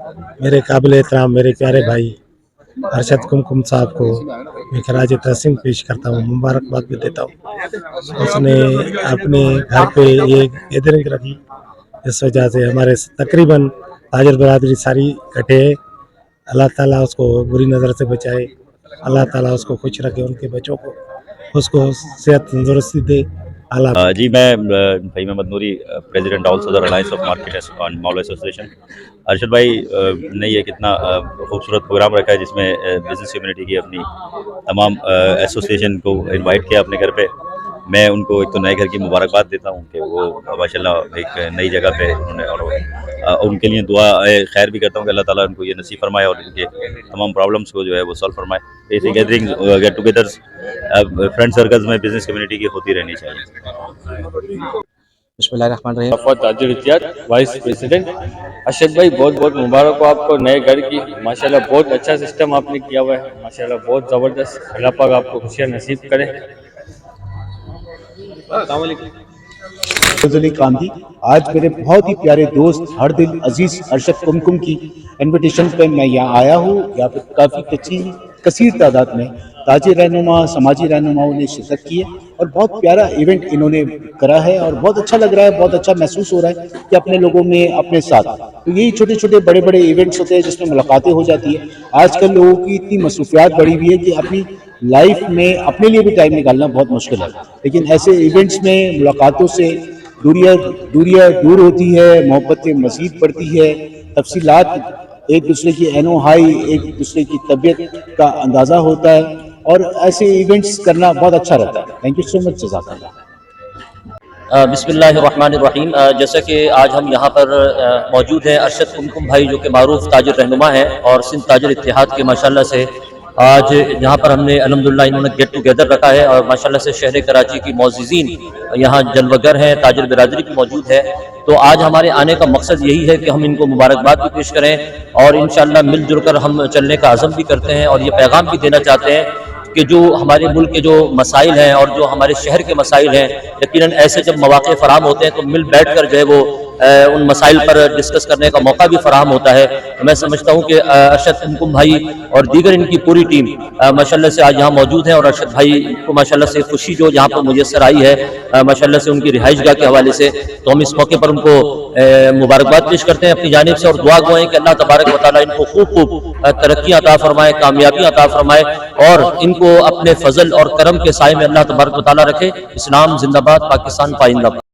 मेरे काबिल एहतराम मेरे प्यारे भाई अरशद कुमकुम साहब को मैं खराज तहसीन पेश करता हूँ, मुबारकबाद भी देता हूँ। उसने अपने घर पे ये गैदरिंग रखी, इस वजह से हमारे तकरीबन ताजर बरादरी सारी इकट्ठे है। अल्लाह ताला उसको बुरी नज़र से बचाए, अल्लाह ताला उसको खुश रखे, उनके बच्चों को उसको सेहत तंदुरुस्ती दे। जी मैं भाई मोहम्मद नूरी, प्रेसिडेंट ऑल सदर alliance of market and mall association. Arshad भाई ने ये कितना खूबसूरत प्रोग्राम रखा है जिसमें बिज़नेस कम्युनिटी की अपनी तमाम एसोसिएशन को इनवाइट किया अपने घर पे। मैं उनको एक तो नए घर की मुबारकबाद देता हूँ कि वो माशाल्लाह एक नई जगह पे उन्होंने, और उनके लिए दुआ खैर भी करता हूँ कि अल्लाह ताला उनको ये नसीब फरमाए और इनके तमाम प्रॉब्लम्स को जो है वो सॉल्व फरमाए। ऐसी gathering get togethers friend circles में बिज़नेस कम्युनिटी की होती रहनी चाहिए। बिस्मिल्लाहिर्रहमानिर्रहीम। वाइस प्रेसिडेंट अरशद भाई, बहुत बहुत मुबारक हो आपको नए घर की। माशाल्लाह बहुत अच्छा सिस्टम आपने किया हुआ है, माशाल्लाह बहुत ज़बरदस्त। अल्लाह पाक आपको खुशियाँ नसीब करे। फजली कांधी, आज मेरे बहुत ही प्यारे दोस्त हर दिल अजीज अरशद कुमकुम की इनविटेशन पे मैं यहाँ आया हूँ। यहाँ पे काफ़ी कसीर तादाद में ताजी रहनुमा समाजी रहनुमाओं ने शिरकत की है और बहुत प्यारा इवेंट इन्होंने करा है और बहुत अच्छा लग रहा है, बहुत अच्छा महसूस हो रहा है कि अपने लोगों में अपने साथ। तो यही छोटे छोटे बड़े बड़े इवेंट्स होते हैं जिसमें मुलाकातें हो जाती है। आजकल लोगों की इतनी मसरूफियात बढ़ी हुई है कि अपनी लाइफ में अपने लिए भी टाइम निकालना बहुत मुश्किल है, लेकिन ऐसे इवेंट्स में मुलाकातों से दूरियां दूर होती है, मोहब्बतें मज़ीद बढ़ती है, तफसीलात एक दूसरे की एनो हाई, एक दूसरे की तबीयत का अंदाज़ा होता है और ऐसे इवेंट्स करना बहुत अच्छा रहता है। थैंक यू सो मच, जज़ाकल्लाह। बिस्मिल्लाहिर्रहमानिर्रहीम। जैसा कि आज हम यहाँ पर मौजूद हैं, अरशद कुमकुम भाई जो कि मारूफ ताजिर रहनुमा हैं और सिंध ताजिर इत्तेहाद के माशाल्लाह से आज यहाँ पर हमने अल्हम्दुलिल्लाह इन्होंने गेट टुगेदर रखा है और माशाल्लाह से शहर कराची की मौज़िज़ीन यहाँ जलवगर हैं, ताजिर बिरादरी भी मौजूद है। तो आज हमारे आने का मकसद यही है कि हम इनको मुबारकबाद भी पेश करें और इंशाअल्लाह मिलजुल कर हम चलने का अज़म भी करते हैं और ये पैगाम भी देना चाहते हैं कि जो हमारे मुल्क के जो मसाइल हैं और जो हमारे शहर के मसाइल हैं, यकीनन ऐसे जब मौके फराम होते हैं तो मिल बैठ कर जो है वो उन मसाइल पर डिस्कस करने का मौका भी फराहम होता है। तो मैं समझता हूँ कि अरशद कुमकुम भाई और दीगर इनकी पूरी टीम माशाल्लाह से आज यहाँ मौजूद हैं और अरशद भाई को माशाल्लाह से खुशी जो यहाँ पर मुयसर आई है माशाल्लाह से उनकी रिहाइश गाह के हवाले से, तो हम इस मौके पर उनको मुबारकबाद पेश करते हैं अपनी जानिब से और दुआ गो हैं कि अल्लाह तबारक व तआला इनको खूब खूब तरक्कियाँ अता फरमाए, कामयाबियाँ अता फरमाए और इनको अपने फजल और करम के साए में अल्लाह तबारक व तआला रखे। इस्लाम जिंदाबाद, पाकिस्तान पाइंदाबाद।